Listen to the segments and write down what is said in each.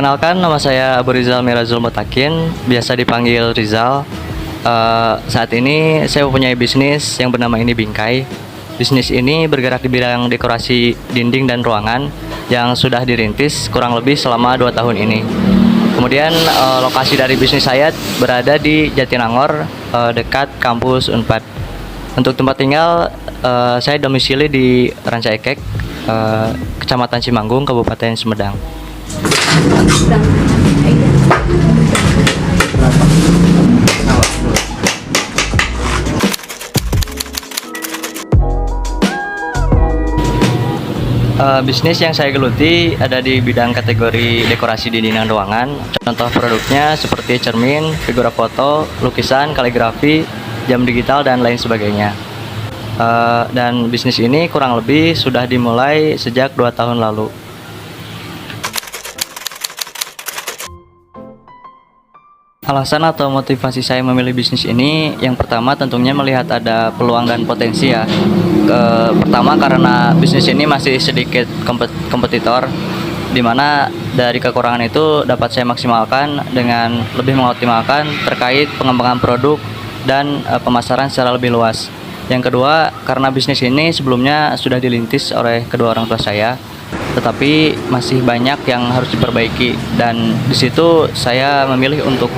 Perkenalkan, nama saya Abu Rizal Mirazul Mutakin, biasa dipanggil Rizal. Saat ini saya mempunyai bisnis yang bernama Ini Bingkai. Bisnis ini bergerak di bidang dekorasi dinding dan ruangan yang sudah dirintis kurang lebih selama 2 tahun ini. Kemudian lokasi dari bisnis saya berada di Jatinangor, dekat kampus Unpad. Untuk tempat tinggal, saya domisili di Rancaikek, Kecamatan Cimanggung, Kabupaten Sumedang. Bisnis yang saya geluti ada di bidang kategori dekorasi dinding dan ruangan. Contoh produknya seperti cermin, figura foto, lukisan, kaligrafi, jam digital, dan lain sebagainya. Dan bisnis ini kurang lebih sudah dimulai sejak 2 tahun lalu. Alasan atau motivasi saya memilih bisnis ini, yang pertama tentunya melihat ada peluang dan potensi ya. Pertama karena bisnis ini masih sedikit kompetitor, di mana dari kekurangan itu dapat saya maksimalkan dengan lebih mengoptimalkan terkait pengembangan produk dan pemasaran secara lebih luas. Yang kedua, karena bisnis ini sebelumnya sudah dirintis oleh kedua orang tua saya, tetapi masih banyak yang harus diperbaiki, dan di situ saya memilih untuk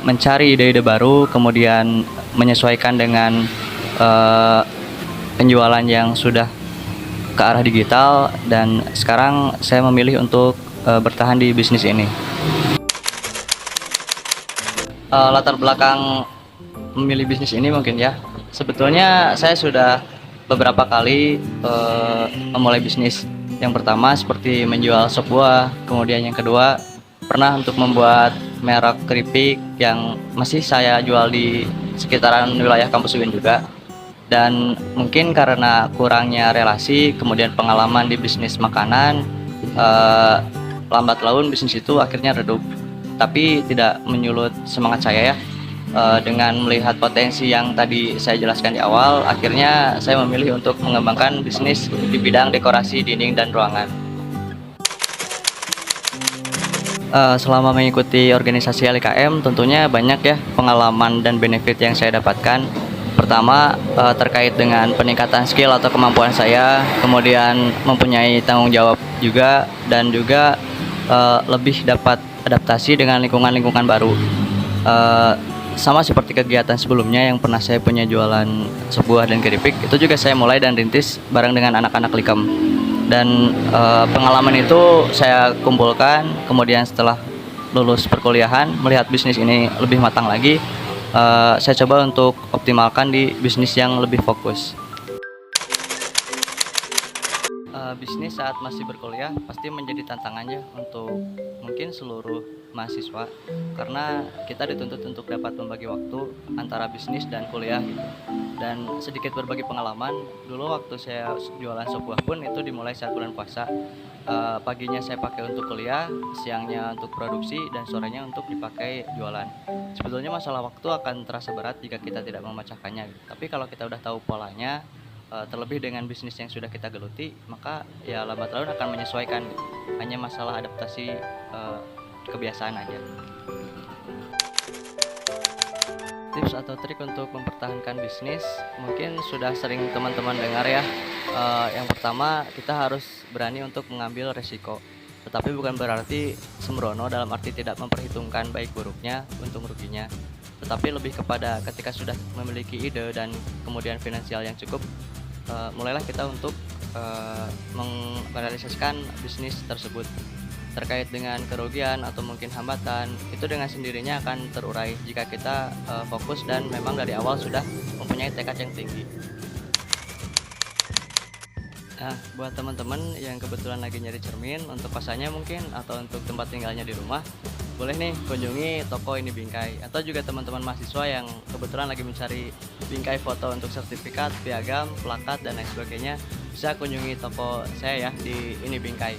mencari ide-ide baru, kemudian menyesuaikan dengan penjualan yang sudah ke arah digital, dan sekarang saya memilih untuk bertahan di bisnis ini. Latar belakang memilih bisnis ini mungkin ya, sebetulnya saya sudah beberapa kali memulai bisnis. Yang pertama seperti menjual sop buah, kemudian yang kedua pernah untuk membuat merek keripik yang masih saya jual di sekitaran wilayah kampus UIN juga. Dan mungkin karena kurangnya relasi, kemudian pengalaman di bisnis makanan, lambat laun bisnis itu akhirnya redup. Tapi tidak menyulut semangat saya ya. Dengan melihat potensi yang tadi saya jelaskan di awal, akhirnya saya memilih untuk mengembangkan bisnis di bidang dekorasi dinding dan ruangan. Selama mengikuti organisasi LKM, tentunya banyak ya pengalaman dan benefit yang saya dapatkan. Pertama, terkait dengan peningkatan skill atau kemampuan saya, kemudian mempunyai tanggung jawab juga, dan juga lebih dapat adaptasi dengan lingkungan-lingkungan baru. Sama seperti kegiatan sebelumnya yang pernah saya punya jualan sop buah dan keripik, itu juga saya mulai dan rintis bareng dengan anak-anak Likem. Dan pengalaman itu saya kumpulkan, kemudian setelah lulus perkuliahan, melihat bisnis ini lebih matang lagi, saya coba untuk optimalkan di bisnis yang lebih fokus. Bisnis saat masih berkuliah pasti menjadi tantangannya untuk mungkin seluruh mahasiswa, karena kita dituntut untuk dapat membagi waktu antara bisnis dan kuliah gitu. Dan sedikit berbagi pengalaman, dulu waktu saya jualan sop buah pun itu dimulai saat bulan puasa. Paginya saya pakai untuk kuliah, siangnya untuk produksi, dan sorenya untuk dipakai jualan. Sebetulnya masalah waktu akan terasa berat jika kita tidak memecahkannya gitu. Tapi kalau kita udah tahu polanya, terlebih dengan bisnis yang sudah kita geluti, maka ya lambat laun akan menyesuaikan gitu. Hanya masalah adaptasi kebiasaan aja. Tips atau trik untuk mempertahankan bisnis mungkin sudah sering teman-teman dengar ya. Yang pertama, kita harus berani untuk mengambil resiko, tetapi bukan berarti sembrono dalam arti tidak memperhitungkan baik buruknya, untung ruginya, tetapi lebih kepada ketika sudah memiliki ide dan kemudian finansial yang cukup, mulailah kita untuk merealisasikan bisnis tersebut. Terkait dengan kerugian atau mungkin hambatan, itu dengan sendirinya akan terurai jika kita fokus dan memang dari awal sudah mempunyai tekad yang tinggi. Nah, buat teman-teman yang kebetulan lagi nyari cermin untuk kosannya mungkin, atau untuk tempat tinggalnya di rumah, boleh nih kunjungi toko Ini Bingkai. Atau juga teman-teman mahasiswa yang kebetulan lagi mencari bingkai foto untuk sertifikat, piagam, plakat, dan lain sebagainya, bisa kunjungi toko saya ya di Ini Bingkai.